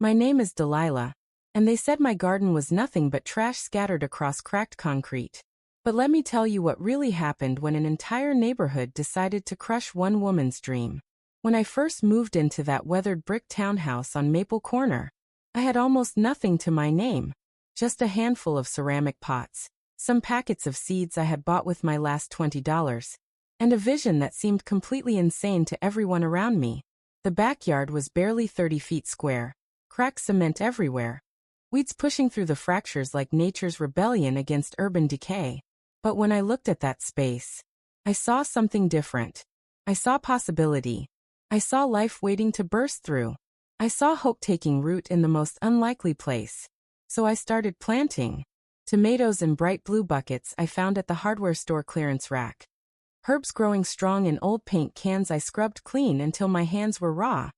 My name is Delilah, and they said my garden was nothing but trash scattered across cracked concrete. But let me tell you what really happened when an entire neighborhood decided to crush one woman's dream. When I first moved into that weathered brick townhouse on Maple Corner, I had almost nothing to my name, just a handful of ceramic pots, some packets of seeds I had bought with my last $20, and a vision that seemed completely insane to everyone around me. The backyard was barely 30 feet square, cracked cement everywhere, weeds pushing through the fractures like nature's rebellion against urban decay. But when I looked at that space, I saw something different. I saw possibility. I saw life waiting to burst through. I saw hope taking root in the most unlikely place. So I started planting tomatoes in bright blue buckets I found at the hardware store clearance rack. Herbs growing strong in old paint cans I scrubbed clean until my hands were raw.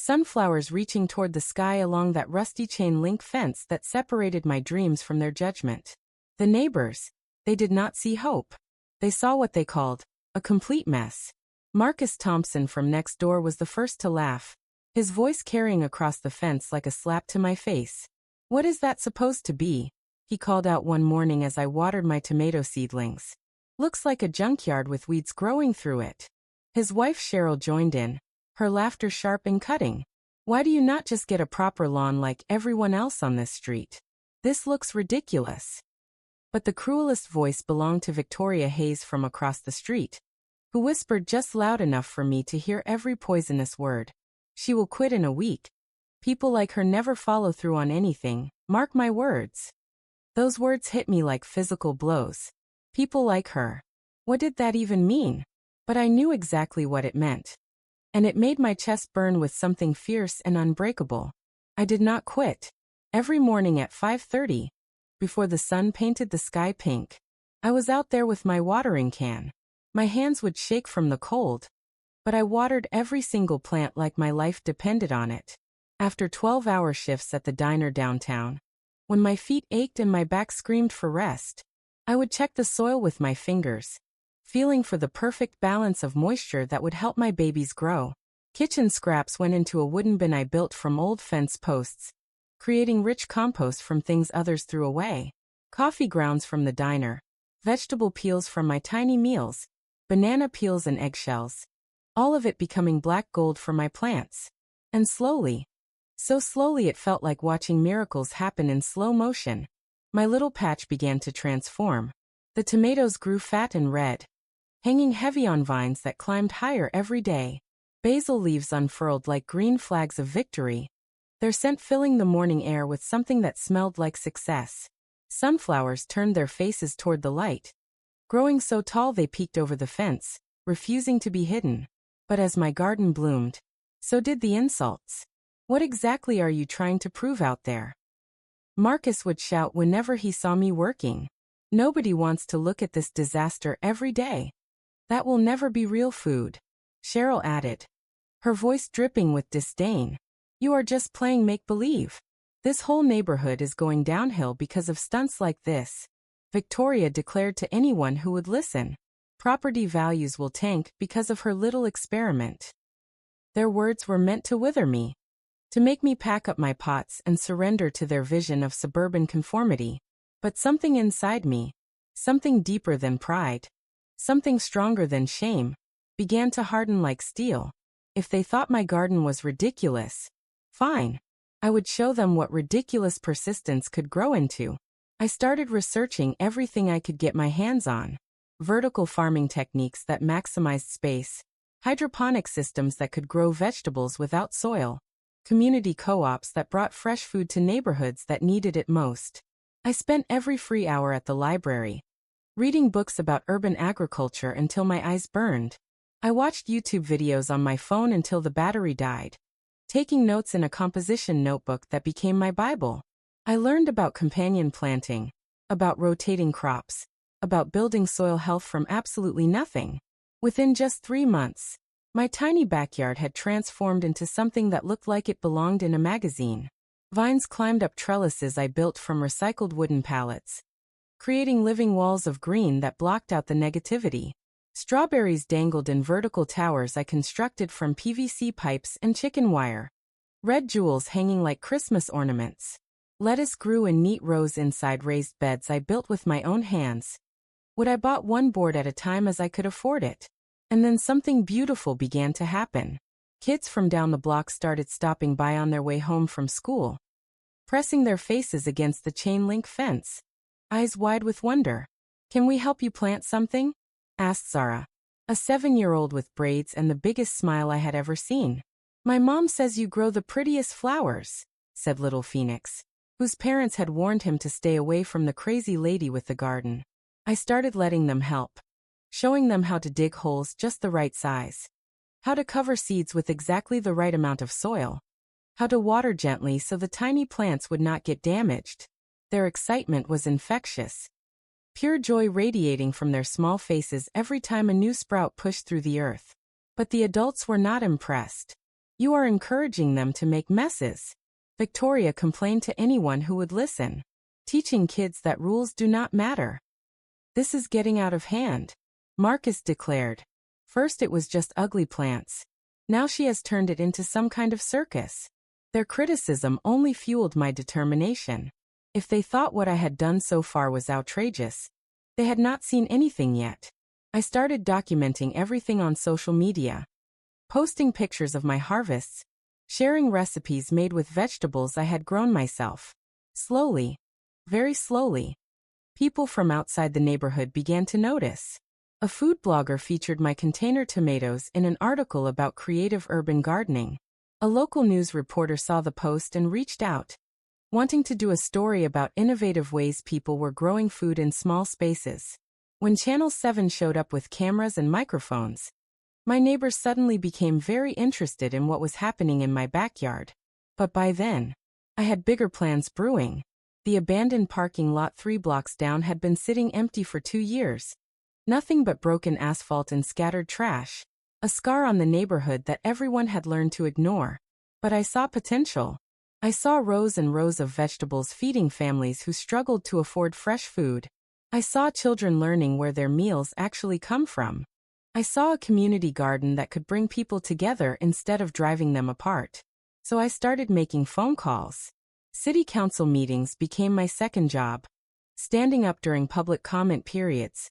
Sunflowers reaching toward the sky along that rusty chain link fence that separated my dreams from their judgment. The neighbors, they did not see hope. They saw what they called a complete mess. Marcus Thompson from next door was the first to laugh, his voice carrying across the fence like a slap to my face. "What is that supposed to be?" he called out one morning as I watered my tomato seedlings. "Looks like a junkyard with weeds growing through it." His wife Cheryl joined in, her laughter sharp and cutting. "Why do you not just get a proper lawn like everyone else on this street? This looks ridiculous." But the cruelest voice belonged to Victoria Hayes from across the street, who whispered just loud enough for me to hear every poisonous word. "She will quit in a week. People like her never follow through on anything, mark my words." Those words hit me like physical blows. People like her. What did that even mean? But I knew exactly what it meant. And it made my chest burn with something fierce and unbreakable. I did not quit. Every morning at 5:30, before the sun painted the sky pink, I was out there with my watering can. My hands would shake from the cold, but I watered every single plant like my life depended on it. After 12-hour shifts at the diner downtown, when my feet ached and my back screamed for rest, I would check the soil with my fingers, feeling for the perfect balance of moisture that would help my babies grow. Kitchen scraps went into a wooden bin I built from old fence posts, creating rich compost from things others threw away. Coffee grounds from the diner, vegetable peels from my tiny meals, banana peels and eggshells, all of it becoming black gold for my plants. And slowly, so slowly it felt like watching miracles happen in slow motion, my little patch began to transform. The tomatoes grew fat and red, hanging heavy on vines that climbed higher every day. Basil leaves unfurled like green flags of victory, their scent filling the morning air with something that smelled like success. Sunflowers turned their faces toward the light, growing so tall they peeked over the fence, refusing to be hidden. But as my garden bloomed, so did the insults. "What exactly are you trying to prove out there?" Marcus would shout whenever he saw me working. "Nobody wants to look at this disaster every day. That will never be real food," Cheryl added, her voice dripping with disdain. "You are just playing make-believe. This whole neighborhood is going downhill because of stunts like this," Victoria declared to anyone who would listen. "Property values will tank because of her little experiment." Their words were meant to wither me, to make me pack up my pots and surrender to their vision of suburban conformity. But something inside me, something deeper than pride, something stronger than shame, began to harden like steel. If they thought my garden was ridiculous, fine. I would show them what ridiculous persistence could grow into. I started researching everything I could get my hands on. Vertical farming techniques that maximized space, hydroponic systems that could grow vegetables without soil, community co-ops that brought fresh food to neighborhoods that needed it most. I spent every free hour at the library, reading books about urban agriculture until my eyes burned. I watched YouTube videos on my phone until the battery died, taking notes in a composition notebook that became my Bible. I learned about companion planting, about rotating crops, about building soil health from absolutely nothing. Within just 3 months, my tiny backyard had transformed into something that looked like it belonged in a magazine. Vines climbed up trellises I built from recycled wooden pallets, creating living walls of green that blocked out the negativity. Strawberries dangled in vertical towers I constructed from PVC pipes and chicken wire. red jewels hanging like Christmas ornaments. Lettuce grew in neat rows inside raised beds I built with my own hands. I bought one board at a time as I could afford it. And then something beautiful began to happen. Kids from down the block started stopping by on their way home from school, pressing their faces against the chain-link fence, eyes wide with wonder. "Can we help you plant something?" asked Zara, a 7-year-old with braids and the biggest smile I had ever seen. "My mom says you grow the prettiest flowers," said little Phoenix, whose parents had warned him to stay away from the crazy lady with the garden. I started letting them help, showing them how to dig holes just the right size, how to cover seeds with exactly the right amount of soil, how to water gently so the tiny plants would not get damaged. Their excitement was infectious, pure joy radiating from their small faces every time a new sprout pushed through the earth. But the adults were not impressed. "You are encouraging them to make messes," Victoria complained to anyone who would listen, "teaching kids that rules do not matter." "This is getting out of hand," Marcus declared. "First it was just ugly plants. Now she has turned it into some kind of circus." Their criticism only fueled my determination. If they thought what I had done so far was outrageous, they had not seen anything yet. I started documenting everything on social media, posting pictures of my harvests, sharing recipes made with vegetables I had grown myself. Slowly, very slowly, people from outside the neighborhood began to notice. A food blogger featured my container tomatoes in an article about creative urban gardening. A local news reporter saw the post and reached out, wanting to do a story about innovative ways people were growing food in small spaces. When Channel 7 showed up with cameras and microphones, my neighbors suddenly became very interested in what was happening in my backyard. But by then, I had bigger plans brewing. The abandoned parking lot 3 blocks down had been sitting empty for 2 years. Nothing but broken asphalt and scattered trash. A scar on the neighborhood that everyone had learned to ignore. But I saw potential. I saw rows and rows of vegetables feeding families who struggled to afford fresh food. I saw children learning where their meals actually come from. I saw a community garden that could bring people together instead of driving them apart. So I started making phone calls. City council meetings became my second job. Standing up during public comment periods,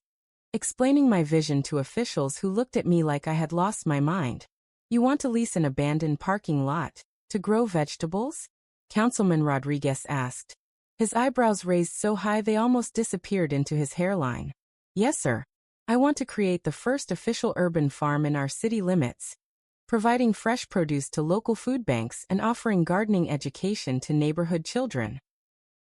explaining my vision to officials who looked at me like I had lost my mind. "You want to lease an abandoned parking lot to grow vegetables?" Councilman Rodriguez asked, his eyebrows raised so high they almost disappeared into his hairline. "Yes, sir. I want to create the first official urban farm in our city limits, providing fresh produce to local food banks and offering gardening education to neighborhood children."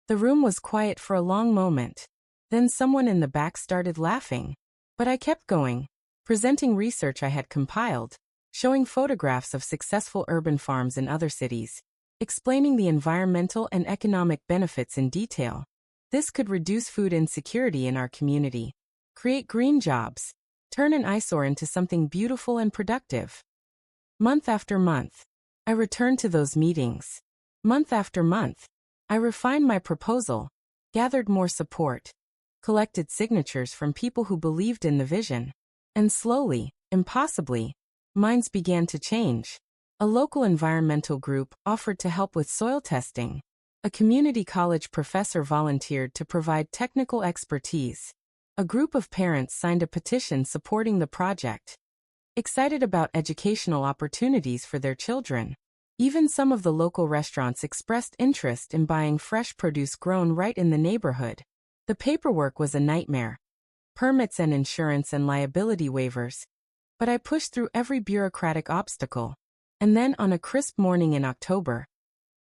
The room was quiet for a long moment. Then someone in the back started laughing. But I kept going, presenting research I had compiled, showing photographs of successful urban farms in other cities, explaining the environmental and economic benefits in detail. This could reduce food insecurity in our community, create green jobs, turn an eyesore into something beautiful and productive. Month after month, I returned to those meetings. Month after month, I refined my proposal, gathered more support, collected signatures from people who believed in the vision. And slowly, impossibly, minds began to change. A local environmental group offered to help with soil testing. A community college professor volunteered to provide technical expertise. A group of parents signed a petition supporting the project, excited about educational opportunities for their children. Even some of the local restaurants expressed interest in buying fresh produce grown right in the neighborhood. The paperwork was a nightmare. Permits and insurance and liability waivers. But I pushed through every bureaucratic obstacle. And then on a crisp morning in October,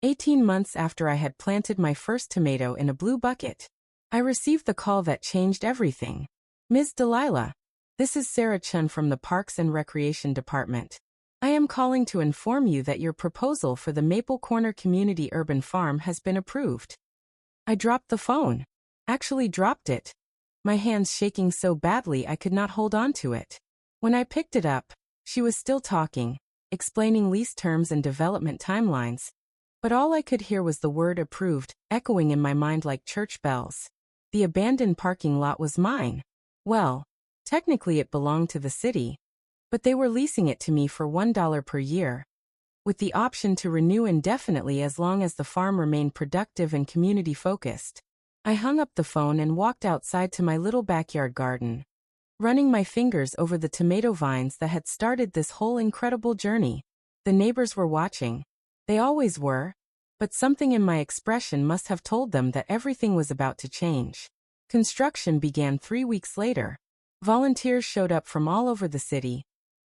18 months after I had planted my first tomato in a blue bucket, I received the call that changed everything. "Ms. Delilah, this is Sarah Chun from the Parks and Recreation Department. I am calling to inform you that your proposal for the Maple Corner Community Urban Farm has been approved." I dropped the phone. Actually dropped it. My hands shaking so badly I could not hold on to it. When I picked it up, she was still talking, explaining lease terms and development timelines. But all I could hear was the word "approved," echoing in my mind like church bells. The abandoned parking lot was mine. Well, technically it belonged to the city, but they were leasing it to me for $1 per year, with the option to renew indefinitely as long as the farm remained productive and community-focused. I hung up the phone and walked outside to my little backyard garden, running my fingers over the tomato vines that had started this whole incredible journey. The neighbors were watching. They always were, but something in my expression must have told them that everything was about to change. Construction began 3 weeks later. Volunteers showed up from all over the city,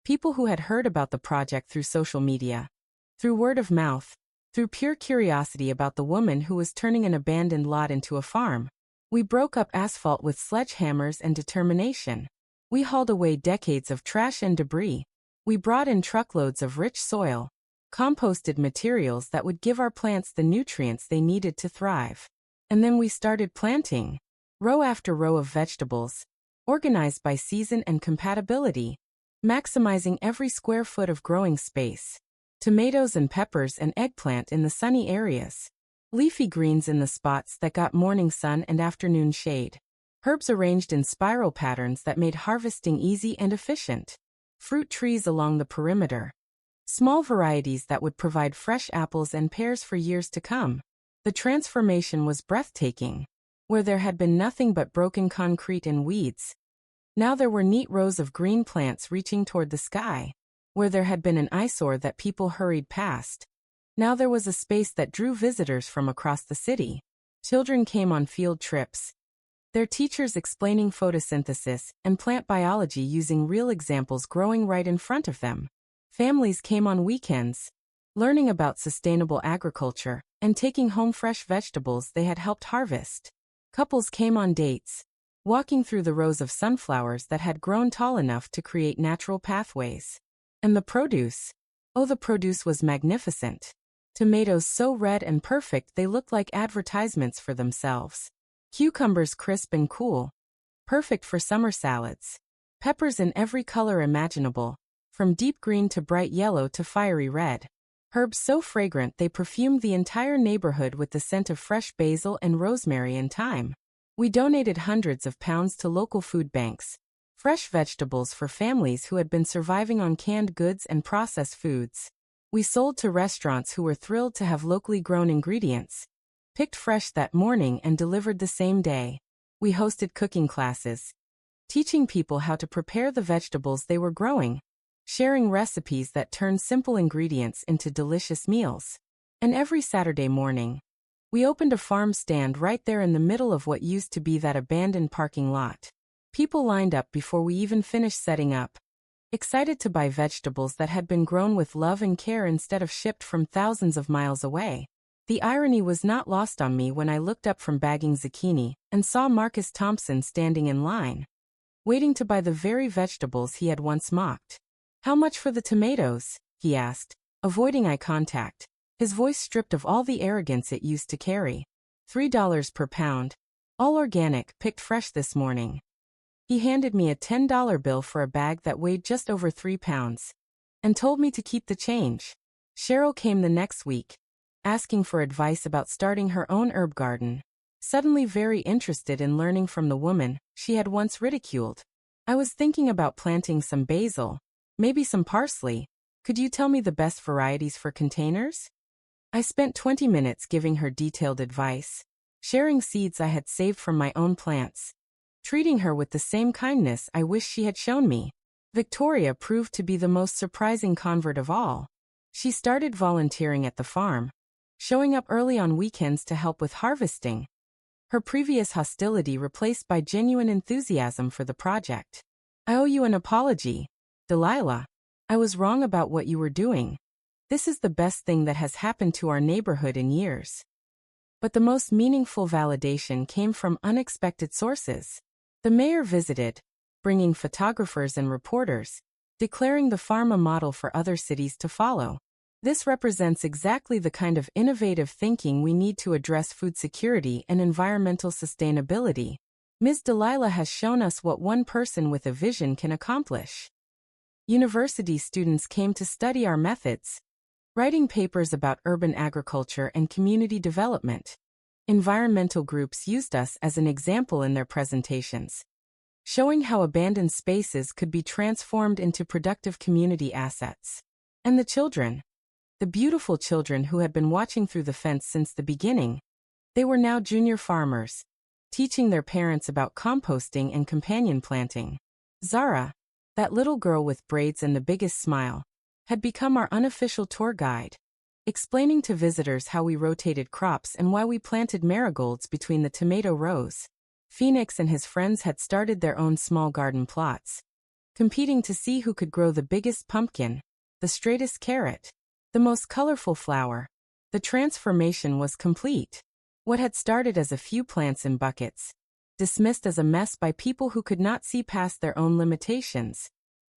people who had heard about the project through social media, through word of mouth, through pure curiosity about the woman who was turning an abandoned lot into a farm. We broke up asphalt with sledgehammers and determination. We hauled away decades of trash and debris. We brought in truckloads of rich soil, composted materials that would give our plants the nutrients they needed to thrive. And then we started planting, row after row of vegetables, organized by season and compatibility, maximizing every square foot of growing space. Tomatoes and peppers and eggplant in the sunny areas, leafy greens in the spots that got morning sun and afternoon shade, herbs arranged in spiral patterns that made harvesting easy and efficient, fruit trees along the perimeter, small varieties that would provide fresh apples and pears for years to come. The transformation was breathtaking. Where there had been nothing but broken concrete and weeds, now there were neat rows of green plants reaching toward the sky. Where there had been an eyesore that people hurried past, now there was a space that drew visitors from across the city. Children came on field trips, their teachers explaining photosynthesis and plant biology using real examples growing right in front of them. Families came on weekends, learning about sustainable agriculture and taking home fresh vegetables they had helped harvest. Couples came on dates, walking through the rows of sunflowers that had grown tall enough to create natural pathways. And the produce. Oh, the produce was magnificent. Tomatoes so red and perfect they looked like advertisements for themselves. Cucumbers crisp and cool, perfect for summer salads. Peppers in every color imaginable, from deep green to bright yellow to fiery red. Herbs so fragrant they perfumed the entire neighborhood with the scent of fresh basil and rosemary and thyme. We donated hundreds of pounds to local food banks, fresh vegetables for families who had been surviving on canned goods and processed foods. We sold to restaurants who were thrilled to have locally grown ingredients, picked fresh that morning and delivered the same day. We hosted cooking classes, teaching people how to prepare the vegetables they were growing, sharing recipes that turned simple ingredients into delicious meals. And every Saturday morning, we opened a farm stand right there in the middle of what used to be that abandoned parking lot. People lined up before we even finished setting up, excited to buy vegetables that had been grown with love and care instead of shipped from thousands of miles away. The irony was not lost on me when I looked up from bagging zucchini and saw Marcus Thompson standing in line, waiting to buy the very vegetables he had once mocked. "How much for the tomatoes?" he asked, avoiding eye contact, his voice stripped of all the arrogance it used to carry. $3 per pound, all organic, picked fresh this morning. He handed me a $10 bill for a bag that weighed just over 3 pounds, and told me to keep the change. Cheryl came the next week, asking for advice about starting her own herb garden, suddenly very interested in learning from the woman she had once ridiculed. "I was thinking about planting some basil, maybe some parsley. Could you tell me the best varieties for containers?" I spent 20 minutes giving her detailed advice, sharing seeds I had saved from my own plants, treating her with the same kindness I wish she had shown me. Victoria proved to be the most surprising convert of all. She started volunteering at the farm, showing up early on weekends to help with harvesting, her previous hostility replaced by genuine enthusiasm for the project. "I owe you an apology, Delilah. I was wrong about what you were doing. This is the best thing that has happened to our neighborhood in years." But the most meaningful validation came from unexpected sources. The mayor visited, bringing photographers and reporters, declaring the farm a model for other cities to follow. This represents exactly the kind of innovative thinking we need to address food security and environmental sustainability. Ms. Delilah has shown us what one person with a vision can accomplish. University students came to study our methods, writing papers about urban agriculture and community development. Environmental groups used us as an example in their presentations, showing how abandoned spaces could be transformed into productive community assets. And the children, The beautiful children who had been watching through the fence since the beginning. They were now junior farmers, teaching their parents about composting and companion planting. Zara, that little girl with braids and the biggest smile, had become our unofficial tour guide, explaining to visitors how we rotated crops and why we planted marigolds between the tomato rows. Phoenix and his friends had started their own small garden plots, competing to see who could grow the biggest pumpkin, the straightest carrot, the most colorful flower. The transformation was complete. What had started as a few plants in buckets, dismissed as a mess by people who could not see past their own limitations,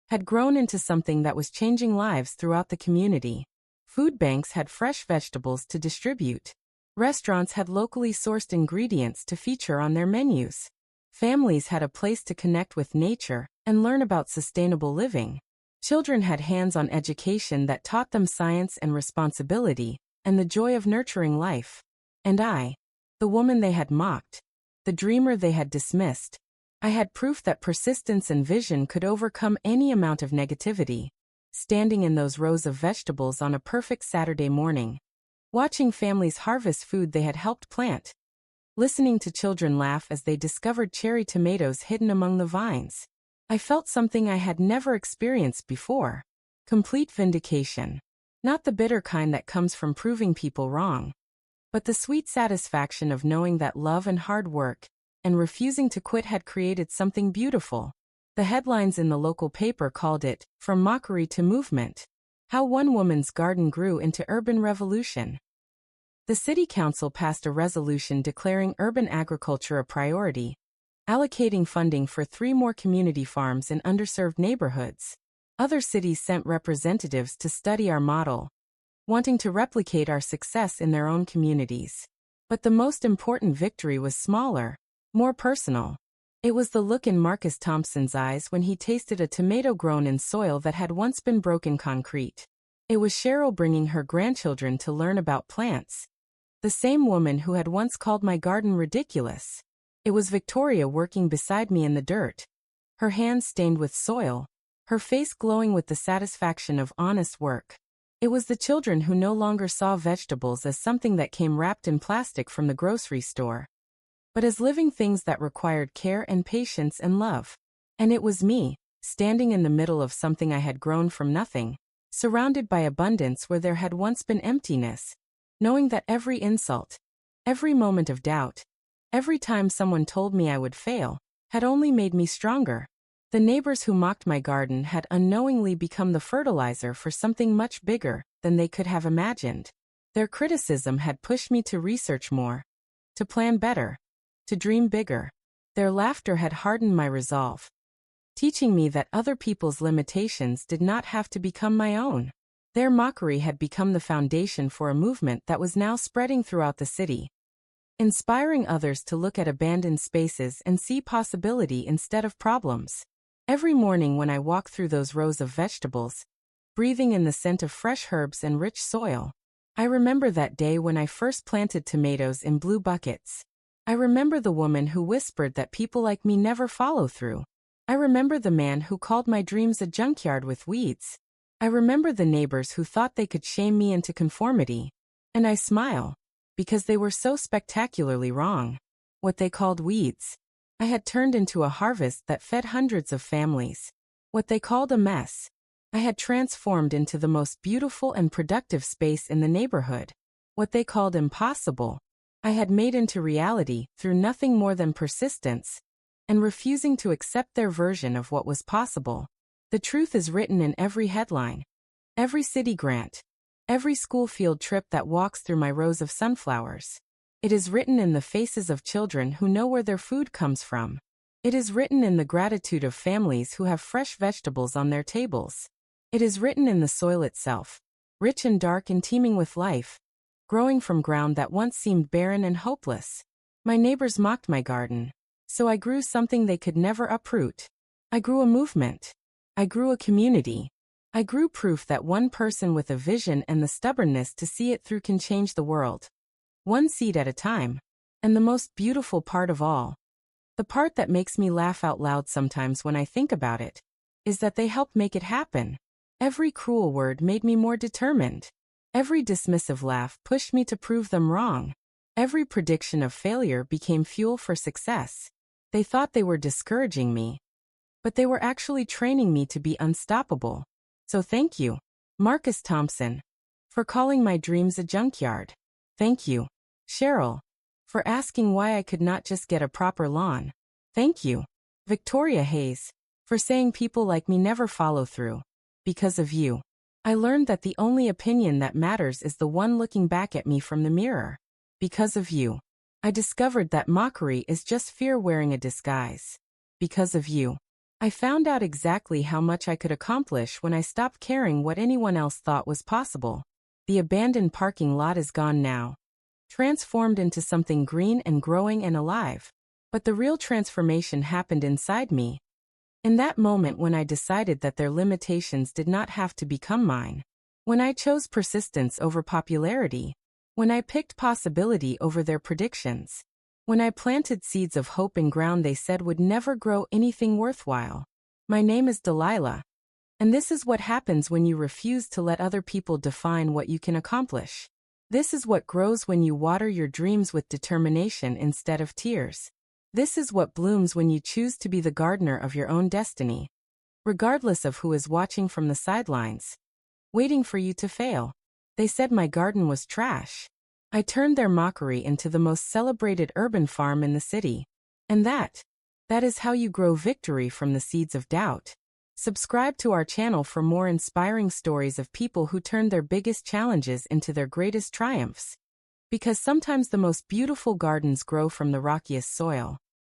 had grown into something that was changing lives throughout the community. Food banks had fresh vegetables to distribute. Restaurants had locally sourced ingredients to feature on their menus. Families had a place to connect with nature and learn about sustainable living. Children had hands-on education that taught them science and responsibility, and the joy of nurturing life. And I, the woman they had mocked, the dreamer they had dismissed, I had proof that persistence and vision could overcome any amount of negativity. Standing in those rows of vegetables on a perfect Saturday morning, watching families harvest food they had helped plant, listening to children laugh as they discovered cherry tomatoes hidden among the vines, I felt something I had never experienced before. Complete vindication. Not the bitter kind that comes from proving people wrong, but the sweet satisfaction of knowing that love and hard work and refusing to quit had created something beautiful. The headlines in the local paper called it, "From Mockery to Movement: How One Woman's Garden Grew into Urban Revolution." The City Council passed a resolution declaring urban agriculture a priority, allocating funding for 3 more community farms in underserved neighborhoods. Other cities sent representatives to study our model, wanting to replicate our success in their own communities. But the most important victory was smaller, more personal. It was the look in Marcus Thompson's eyes when he tasted a tomato grown in soil that had once been broken concrete. It was Cheryl bringing her grandchildren to learn about plants. The same woman who had once called my garden ridiculous. It was Victoria working beside me in the dirt, her hands stained with soil, her face glowing with the satisfaction of honest work. It was the children who no longer saw vegetables as something that came wrapped in plastic from the grocery store, but as living things that required care and patience and love. And it was me, standing in the middle of something I had grown from nothing, surrounded by abundance where there had once been emptiness, knowing that every insult, every moment of doubt, every time someone told me I would fail, had only made me stronger. The neighbors who mocked my garden had unknowingly become the fertilizer for something much bigger than they could have imagined. Their criticism had pushed me to research more, to plan better, to dream bigger. Their laughter had hardened my resolve, teaching me that other people's limitations did not have to become my own. Their mockery had become the foundation for a movement that was now spreading throughout the city, inspiring others to look at abandoned spaces and see possibility instead of problems. Every morning when I walked through those rows of vegetables, breathing in the scent of fresh herbs and rich soil, I remember that day when I first planted tomatoes in blue buckets. I remember the woman who whispered that people like me never follow through. I remember the man who called my dreams a junkyard with weeds. I remember the neighbors who thought they could shame me into conformity. And I smile, because they were so spectacularly wrong. What they called weeds, I had turned into a harvest that fed hundreds of families. What they called a mess, I had transformed into the most beautiful and productive space in the neighborhood. What they called impossible, I had made into reality through nothing more than persistence and refusing to accept their version of what was possible. The truth is written in every headline, every city grant, every school field trip that walks through my rows of sunflowers. It is written in the faces of children who know where their food comes from. It is written in the gratitude of families who have fresh vegetables on their tables. It is written in the soil itself, rich and dark and teeming with life, growing from ground that once seemed barren and hopeless. My neighbors mocked my garden, so I grew something they could never uproot. I grew a movement. I grew a community. I grew proof that one person with a vision and the stubbornness to see it through can change the world. One seed at a time. And the most beautiful part of all, the part that makes me laugh out loud sometimes when I think about it, is that they helped make it happen. Every cruel word made me more determined. Every dismissive laugh pushed me to prove them wrong. Every prediction of failure became fuel for success. They thought they were discouraging me, but they were actually training me to be unstoppable. So thank you, Marcus Thompson, for calling my dreams a junkyard. Thank you, Cheryl, for asking why I could not just get a proper lawn. Thank you, Victoria Hayes, for saying people like me never follow through. Because of you, I learned that the only opinion that matters is the one looking back at me from the mirror. Because of you, I discovered that mockery is just fear wearing a disguise. Because of you, I found out exactly how much I could accomplish when I stopped caring what anyone else thought was possible. The abandoned parking lot is gone now, transformed into something green and growing and alive. But the real transformation happened inside me. In that moment when I decided that their limitations did not have to become mine. When I chose persistence over popularity. When I picked possibility over their predictions. When I planted seeds of hope in ground they said would never grow anything worthwhile. My name is Delilah. And this is what happens when you refuse to let other people define what you can accomplish. This is what grows when you water your dreams with determination instead of tears. This is what blooms when you choose to be the gardener of your own destiny, regardless of who is watching from the sidelines, waiting for you to fail. They said my garden was trash. I turned their mockery into the most celebrated urban farm in the city. And that is how you grow victory from the seeds of doubt. Subscribe to our channel for more inspiring stories of people who turned their biggest challenges into their greatest triumphs. Because sometimes the most beautiful gardens grow from the rockiest soil.